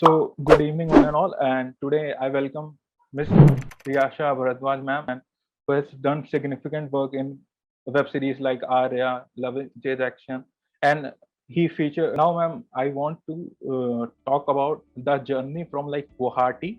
So, good evening, one and all. And today I welcome Miss Priyasha Bharadwaj, ma'am, who has done significant work in web series like Arya, Love Jade Action, and he featured. Now, ma'am, I want to talk about the journey from like Guwahati,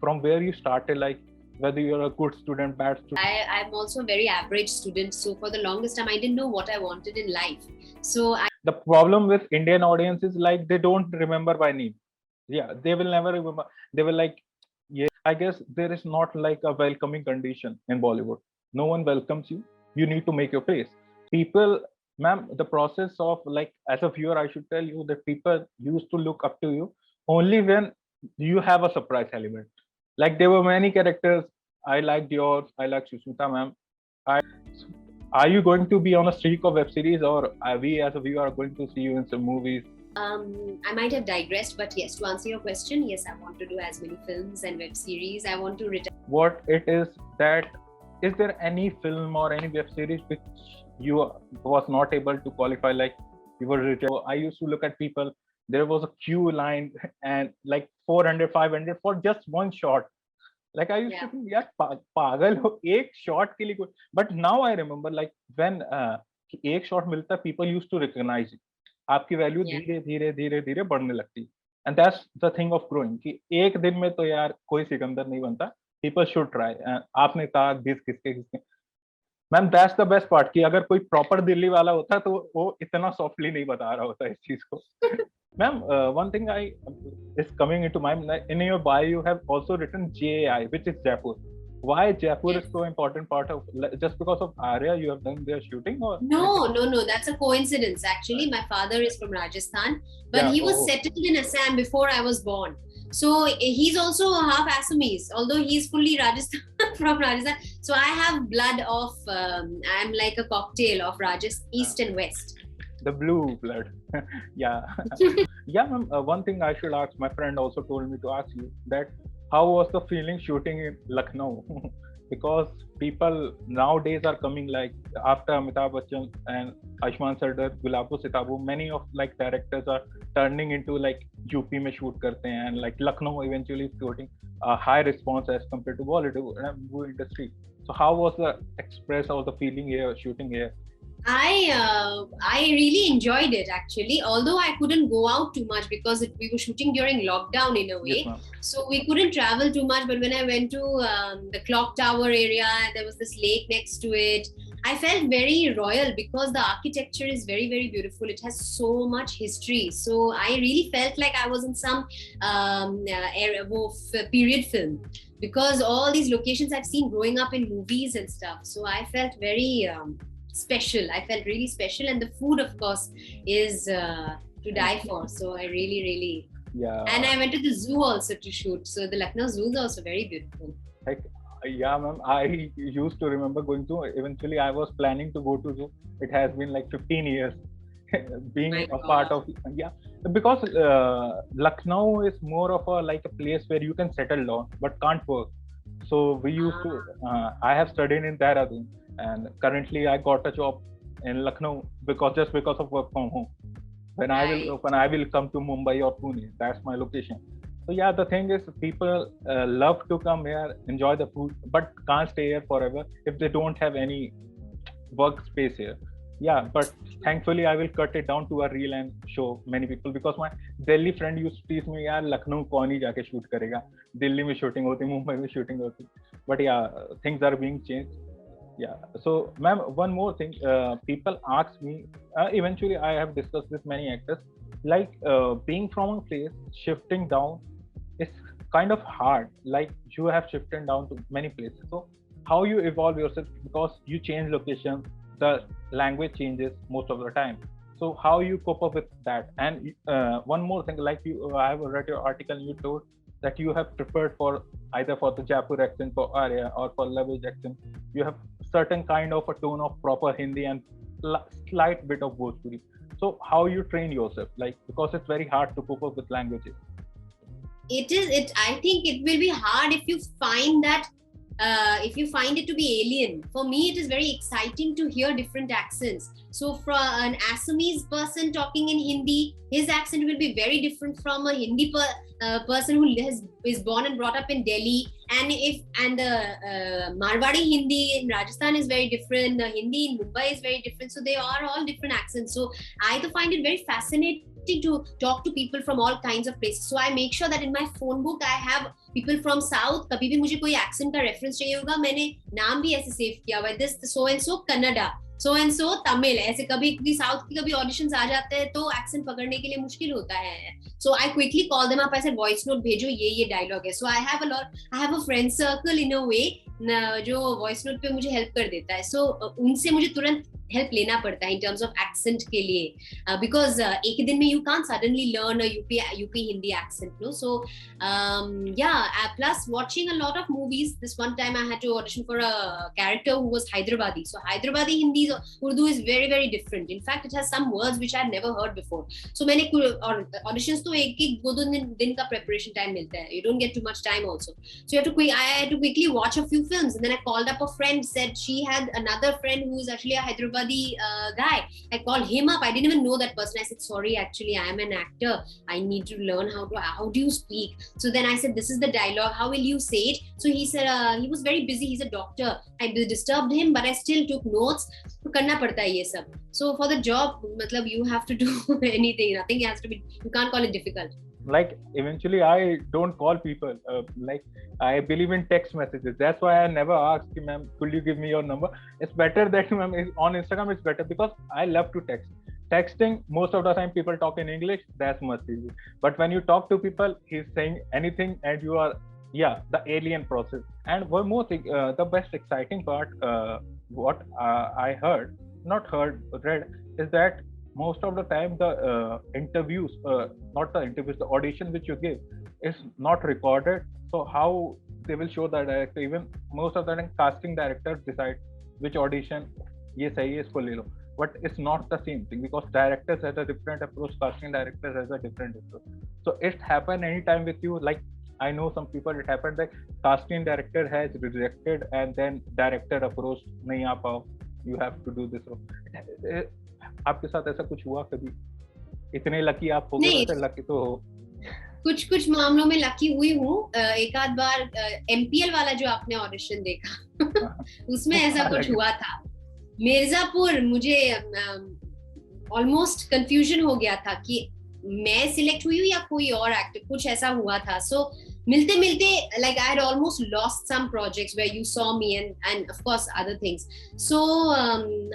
from where you started, like whether you're a good student, bad student. I'm also a very average student. So for the longest time, I didn't know what I wanted in life. The problem with Indian audience is like they don't remember by name. Yeah, they will never remember. They will like, yeah, I guess there is not like a welcoming condition in Bollywood. No one welcomes you. You need to make your place. People, ma'am, the process of like, as a viewer, I should tell you that people used to look up to you only when you have a surprise element. Like there were many characters. I liked yours. I like Sushmita, ma'am. Are you going to be on a streak of web series, or are we as a viewer are going to see you in some movies? I might have digressed, but yes, to answer your question, yes, I want to do as many films and web series. I want to return. What it is that, is there any film or any web series which you was not able to qualify, like you were rejected? I used to look at people, there was a queue line and like 400, 500 for just one shot. Like I used to think, यार पागल हो एक shot के लिए. But now I remember like when एक shot मिलता, people used to recognize it. आपकी value धीरे धीरे धीरे धीरे बढ़ने लगती. And that's the thing of growing कि एक दिन में तो यार कोई सिकंदर नहीं बनता. People should try. आपने कहा दिस किसके किसके, ma'am that's the best part कि अगर कोई प्रॉपर दिल्ली वाला होता तो वो इतना सॉफ्टली नहीं बता रहा होता इस चीज को. Ma'am, one thing is coming into mind. In your bio, you have also written JAI, which is Jaipur. Why Jaipur is so important part of? Just because of Arya, you have done their shooting, or No. That's a coincidence. Actually, my father is from Rajasthan, but he was settled in Assam before I was born. So he's also half Assamese, although he's fully Rajasthan from Rajasthan. So I have blood of. I'm like a cocktail of Rajasthan, East and West. The blue blood. Yeah. Yeah, ma'am. One thing I should ask, my friend also told me to ask you that how was the feeling shooting in Lucknow? Because people nowadays are coming like after Amitabh Bachchan and Ayushmann Sardar, Gulabo Sitabu, many of like directors are turning into like UP mein shoot karte hain, and like Lucknow eventually is getting a high response as compared to Bollywood industry. So how was the express or the feeling here shooting here? I really enjoyed it actually, although I couldn't go out too much because we were shooting during lockdown in a way. Yes, so we couldn't travel too much. But when I went to the clock tower area, there was this lake next to it. I felt very royal because the architecture is very, very beautiful. It has so much history. So I really felt like I was in some period film, because all these locations I've seen growing up in movies and stuff. So I felt very special. I felt really special, and the food, of course, is to die for. So I really And I went to the zoo also to shoot. So the Lucknow Zoo is also very beautiful. Like, yeah, ma'am. I used to remember going to. Eventually, I was planning to go to zoo. It has been like 15 years being a part of. Yeah, because Lucknow is more of a like a place where you can settle down but can't work. So we used to. I have studied in Dehradun, and currently I got a job in Lucknow because of work from home. When I will come to Mumbai or Pune, that's my location. So yeah, the thing is, people love to come here, enjoy the food, but can't stay here forever if they don't have any workspace here. Yeah, but thankfully I will cut it down to a reel and show many people, because my Delhi friend used to tease me, यार लखनऊ कौन ही जाके shoot करेगा, दिल्ली में shooting होती, मुंबई में shooting होती. But yeah, things are being changed. Yeah. So, ma'am, one more thing. People ask me. Eventually, I have discussed with many actors. Like being from a place, shifting down is kind of hard. Like you have shifted down to many places. So, how you evolve yourself, because you change location, the language changes most of the time. So, how you cope up with that? And one more thing, like I have read your article. You told that you have prepared for either for the Jaipur accent for Arya or for Lavij accent. You have certain kind of a tone of proper Hindi and slight bit of Bhojpuri. So how you train yourself, like, because it's very hard to cope up with languages. I think it will be hard if you find that if you find it to be alien, for me it is very exciting to hear different accents. So for an Assamese person talking in Hindi, his accent will be very different from a Hindi person who is born and brought up in Delhi. And the Marwari Hindi in Rajasthan is very different. The Hindi in Mumbai is very different. So they are all different accents. So I find it very fascinating to talk to people from all kinds of places. So I make sure that in my phone book I have people from South. कभी भी मुझे कोई accent का reference चाहिए होगा, मैंने नाम भी ऐसे save किया हुआ है, this so and so Kannada, so and so Tamil. ऐसे कभी South की कभी auditions आ जाते हैं तो accent पकड़ने के लिए मुश्किल होता है. So I quickly call them up. I said voice note भेजो, ये dialogue है. So I have a friend circle in a way जो voice note पे मुझे help कर देता है. So उनसे मुझे तुरंत हेल्प लेना पड़ता है इन टर्म्स ऑफ एक्सेंट के लिए, बिकॉज एक ही दिन में you can't suddenly learn a UP Hindi accent, no. So plus watching a lot of movies, this one time I had to audition for a character who was Hyderabadi. So Hyderabadi Hindi Urdu is very very different. In fact, it has some words which I had never heard before. So मैंने auditions तो एक दो दिन का preparation time मिलता है. You don't get too much time also. So I had to quickly watch a few films, and then I called up a friend, said she had another friend who is actually a Hyderabadi guy. I called him up. I didn't even know that person. I said, sorry, actually I am an actor, I need to learn how do you speak. So then I said, this is the dialogue, how will you say it? So he said, he was very busy, he's a doctor. I disturbed him, but I still took notes. तो करना पड़ता है ये सब. So for the job, मतलब you have to do anything. Nothing has to be, you can't call it difficult. Like eventually I don't call people, like I believe in text messages. That's why I never ask, ma'am, could you give me your number? It's better that, ma'am, on Instagram it's better because I love to text. Texting, most of the time people talk in English, that's much easy. But when you talk to people, he's saying anything and you are, the alien process. And one more thing, the best exciting part, what I read is that most of the time the interviews, not the interviews, the audition which you give is not recorded. So how they will show the director? Even most of the time casting directors decide which audition ये सही है, इसको ले लो. But it's not the same thing because directors has a different approach, casting directors has a different approach. So it happen anytime with you. Like I know some people, it happened that casting director has rejected and then director approached, नहीं आ पाओ, you have to do this. आपके साथ ऐसा कुछ हुआ कभी? इतने lucky आप हो गए, वैसे लकी तो हो. कुछ मामलों में लकी हुई हूँ. एक आध बार MPL वाला जो आपने ऑडिशन देखा उसमें ऐसा कुछ हुआ था. मिर्जापुर मुझे ऑलमोस्ट कंफ्यूजन हो गया था कि मैं सिलेक्ट हुई हूँ या कोई और एक्टर, कुछ ऐसा हुआ था. सो मिलते मिलते like I had almost lost some projects where you saw me and of course other things. So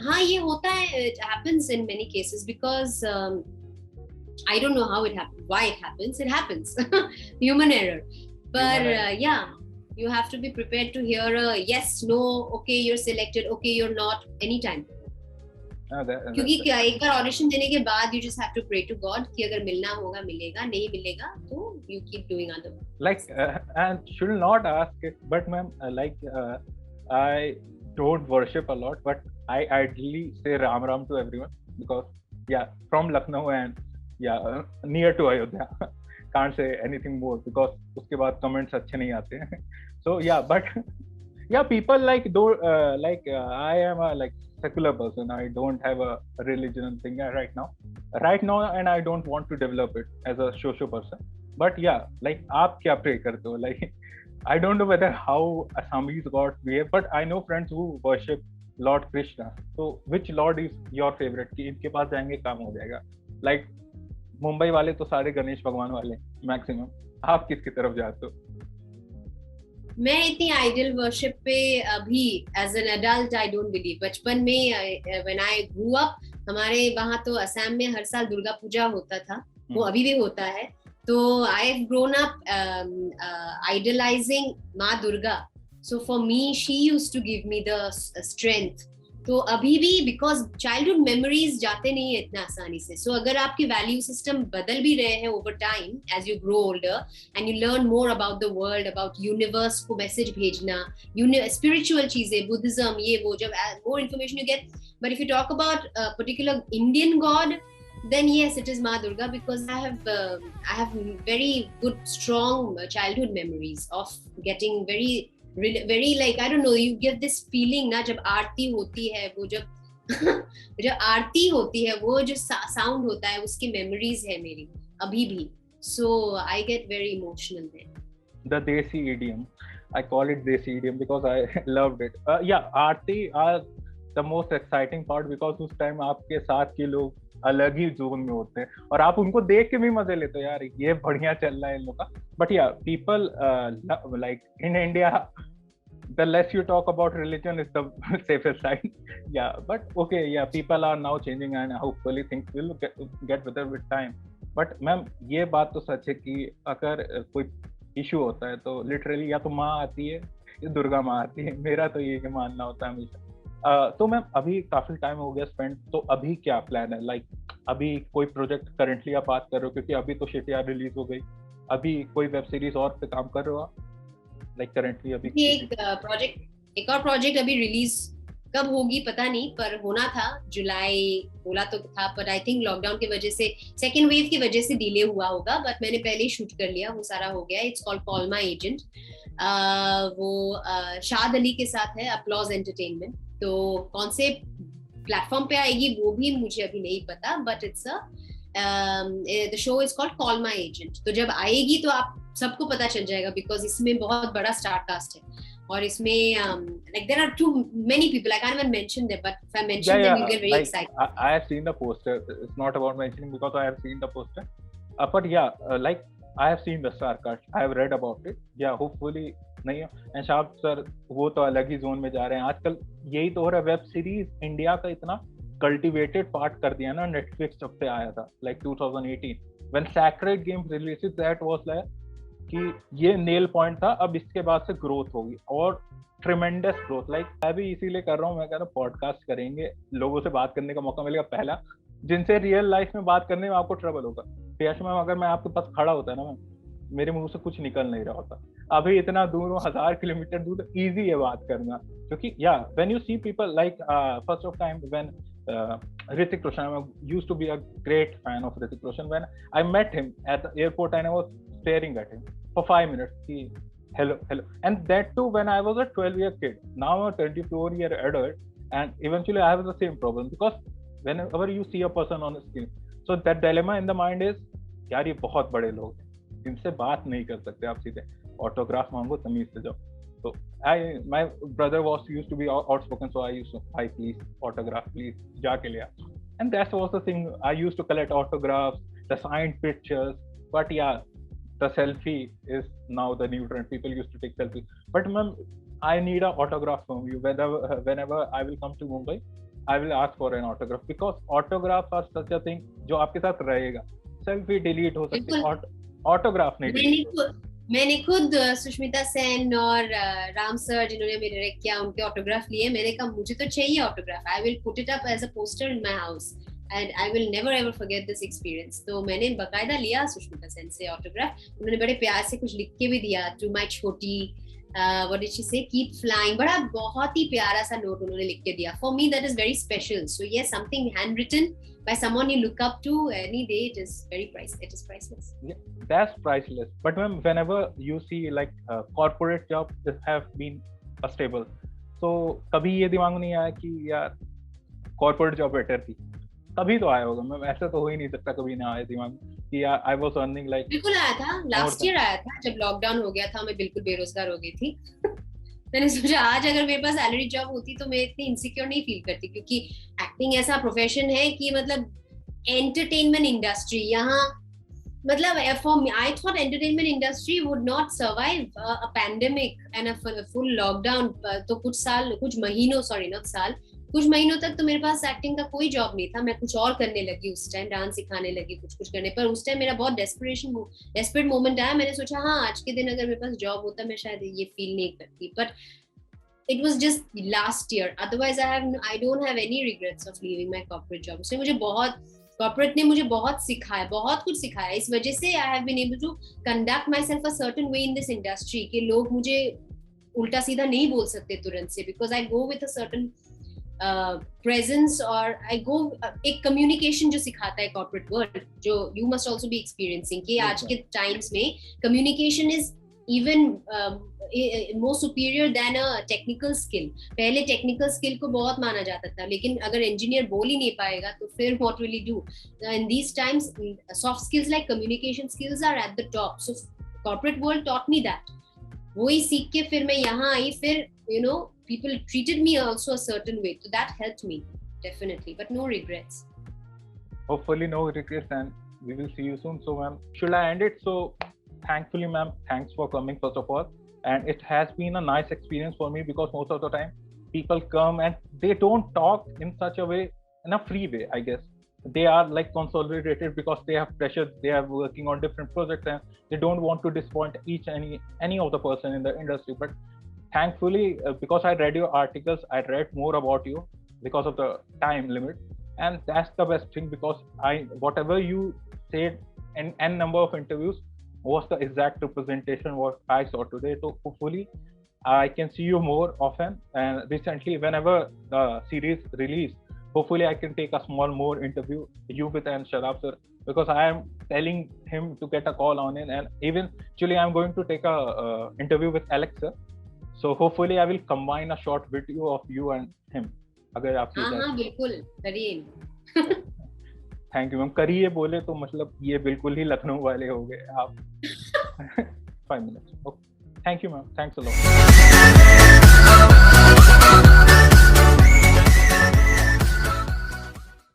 हाँ ये होता है, it happens in many cases because I don't know how it happens, why it happens human error. But you have to be prepared to hear a yes, no, okay, you're selected, okay, you're not, anytime. क्योंकि एक बार audition देने के बाद you just have to pray to God कि अगर मिलना होगा मिलेगा, नहीं मिलेगा तो you keep doing other. Like and should not ask it, but ma'am, I don't worship a lot, but I ideally say Ram Ram to everyone because from Lucknow and near to Ayodhya. Can't say anything more because उसके बाद comments अच्छे नहीं आते हैं. So but people like I am a like secular person. I don't have a religion thing right now, and I don't want to develop it as a social person. But like आप क्या pray करते हो? Like I don't know whether how Assamese gods behave, but I know friends who worship Lord Krishna. So which Lord is your favorite? कि इनके पास जाएंगे काम हो जाएगा. Like मुंबई वाले तो सारे गणेश भगवान वाले मैक्सिमम. आप किसकी तरफ जाते हो? मैं इतनी आइडल वर्शिप पे अभी as an adult I don't believe. बचपन में व्हेन आई ग्रू अप, हमारे वहाँ तो असम में हर साल दुर्गा पूजा होता था, वो अभी भी होता है. तो I have grown up idolising Maa Durga. So for me she used to give me the strength. तो अभी भी बिकॉज चाइल्डहुड मेमोरीज जाते नहीं है इतना आसानी से. सो अगर आपके वैल्यू सिस्टम बदल भी रहे हैं over time as you grow older and you learn more about the world, about universe को मैसेज भेजना, स्पिरिचुअल चीजें, बुद्धिज्म, ये वो, जब more information you get. But if you talk about particular Indian god, then yes, it is Ma Durga because I have very good strong childhood memories of getting very very like I don't know, you get this feeling ना जब आरती होती है, वो जब जब आरती होती है, वो जो साउंड होता है, उसकी मेमोरीज है मेरी अभी भी. So I get very emotional there. The Desi idiom, I call it Desi idiom because I loved it. Yeah, Aarti are the most exciting part because उस टाइम आपके साथ के लोग अलग ही जोन में होते हैं और आप उनको देख के भी मजे लेते हो, यार ये बढ़िया चल रहा है इन लोग का. बट या people like in India, the less you talk about religion is the safest side. Yeah, but okay, yeah, people are now changing and hopefully things will get better with time. But ma'am ये बात तो सच है कि अगर कोई issue होता है तो लिटरली या तो माँ आती है या दुर्गा माँ आती है. मेरा तो ये मानना होता है हमेशा. तो मैम अभी काफी टाइम हो गया स्पेंड, तो अभी क्या प्लान है? लाइक अभी कोई प्रोजेक्ट करंटली आप बात कर रहे हो, क्योंकि अभी तो शिटिया रिलीज हो गई, अभी कोई वेब सीरीज और पे काम कर रहे हो आप? लाइक करंटली अभी एक और प्रोजेक्ट अभी रिलीज कब होगी पता नहीं, पर होना था जुलाई बोला तो था, पर आई थिंक लॉकडाउन की वजह से, सेकेंड वेव की वजह से डिले हुआ होगा. बट मैंने पहले ही शूट कर लिया, वो सारा हो गया. It's called call my agent. वो शाद अली के साथ है, अपलॉज एंटरटेनमेंट. तो कौन से प्लेटफॉर्म पे आएगी वो भी मुझे अभी नहीं पता, but it's the show is called call my agent. तो जब आएगी तो आप सबको पता चल जाएगा, बिकॉज इसमें बहुत बड़ा स्टार कास्ट है और इसमें like there are too many people, I can't even mention them, but if I mention them you'll get very excited. I have seen the poster. It's not about mentioning because I have seen the poster. But yeah, like I have seen the star cast, I have read about it. Yeah, hopefully नहीं है. And Shah sir वो तो अलग ही zone में जा रहे हैं आजकल. यही तो हो रहा है, वेब सीरीज इंडिया का इतना कल्टिवेटेड पार्ट कर दिया ना नेटफ्लिक्स जब से आया था, like 2018 when Sacred Games releases, that was like कि ये नेल पॉइंट था. अब इसके बाद से ग्रोथ होगी और ट्रिमेंडस ग्रोथ. लाइक मैं भी इसीलिए कर रहा हूँ, मैं कह रहा हूँ पॉडकास्ट करेंगे, लोगों से बात करने का मौका मिलेगा. पहला जिनसे रियल लाइफ में बात करने में आपको ट्रबल होगा. यश मैम अगर मैं आपके पास खड़ा होता है ना मैम, मेरे मुंह से कुछ निकल नहीं रहा होता. अभी इतना दूर हूँ, 1000 किलोमीटर दूर, इजी है बात करना. क्योंकि या when you see people like first of time when Hrithik Roshan, I used to be a great fan of Hrithik Roshan. When I met him at the airport and I was staring at him for 5 minutes, he hello, and that too when I was a 12-year kid. Now I'm a 24-year adult, and eventually I have the same problem because whenever you see a person on the screen, so that dilemma in the mind is, यार ये बहुत बड़े लोग हैं, इनसे बात नहीं कर सकते आप सीधे, ऑटोग्राफ मांगो तमीज से जाओ. So my brother used to be outspoken, so I used to, hi please autograph please, जाके ले आ. And that was the thing, I used to collect autographs, the signed pictures. But yeah, the selfie is now the new trend. People used to take selfies. But ma'am, I need an autograph from you. Whenever I will come to Mumbai, I will ask for an autograph because autographs are such a thing जो आपके साथ रहेगा. Selfie delete हो सकती है, autograph नहीं delete. मैंने खुद सुष्मिता सेन और राम सर जिन्होंने मेरे डायरेक्ट किया, उनके ऑटोग्राफ लिए. मैंने कहा मुझे तो चाहिए autograph, I will put it up as a poster in my house and I will never ever forget this experience. तो मैंने बकायदा लिया सुष्मिता सेन से ऑटोग्राफ. उन्होंने बड़े प्यार से कुछ लिख के भी दिया, टू माय छोटी व्हाट डिड शी से, कीप फ्लाइंग. बड़ा बहुत ही प्यारा सा नोट उन्होंने लिख के दिया. For me that is very special. So yes, something handwritten by someone you look up to any day, it is priceless. Yeah, that's priceless. But whenever you see like corporate jobs have been stable, so कभी ये दिमाग में नहीं आया कि यार corporate job better थी? कभी तो आया होगा मैम, ऐसा तो हो ही नहीं सकता कभी ना आए दिमाग में कि यार I was earning like. बिल्कुल आया था, लास्ट ईयर आया था जब लॉकडाउन हो गया था, मैं बिल्कुल बेरोजगार हो गई थी. मैंने सोचा आज अगर मेरे पास सैलरी जॉब होती तो मैं इतनी इनसिक्योर नहीं फील करती, क्योंकि एक्टिंग ऐसा प्रोफेशन है कि मतलब एंटरटेनमेंट इंडस्ट्री यहाँ मतलब for me I thought entertainment industry would not survive a pandemic and a full lockdown. तो कुछ महीनों तक तो मेरे पास एक्टिंग का कोई जॉब नहीं था. मैं कुछ और करने लगी उस टाइम, डांस सिखाने लगी, कुछ करने. पर उस टाइम मेरा बहुत डेस्परेट मोमेंट आया. मैंने सोचा हाँ आज के दिन अगर मेरे पास जॉब होता मैं शायद ये फील नहीं करती. But it was just last year. Otherwise I don't have any regrets of leaving my corporate job. उसने मुझे corporate ने मुझे बहुत सिखाया, बहुत कुछ सिखाया. इस वजह से I have been able to conduct myself a certain way in this industry कि लोग मुझे उल्टा सीधा नहीं बोल सकते तुरंत से, because I go with a certain presence और I go एक communication जो सिखाता है corporate world, जो you must also be experiencing कि आज के times में communication is even more superior than a technical skill. पहले technical skill को बहुत माना जाता था, लेकिन अगर engineer बोल ही नहीं पाएगा तो फिर what will he do? In these times, soft skills like communication skills are at the top. So corporate world taught me that. वही सीख के फिर मैं यहाँ आई, फिर you know people treated me also a certain way, so that helped me definitely, but no regrets. Hopefully no regrets, and we will see you soon. So ma'am, should I end it? So thankfully ma'am, thanks for coming first of all, and it has been a nice experience for me, because most of the time people come and they don't talk in such a way, in a free way, I guess. They are like consolidated because they have pressure, they are working on different projects, and they don't want to disappoint any of the person in the industry. But thankfully, because I read your articles, I read more about you because of the time limit, and that's the best thing, because whatever you said in n number of interviews was the exact representation what I saw today. So hopefully I can see you more often, and recently whenever the series release, hopefully I can take a small more interview you with and Shadab sir, because I am telling him to get a call on it, and even actually I'm going to take a interview with Alex sir. So hopefully I will combine a short video of you and him. अगर आप हाँ बिल्कुल करिए. Thank you ma'am. करिए बोले तो मतलब ये बिल्कुल ही लखनऊ वाले हो गए आप. 5 minutes. Okay. Thank you ma'am. Thanks a lot.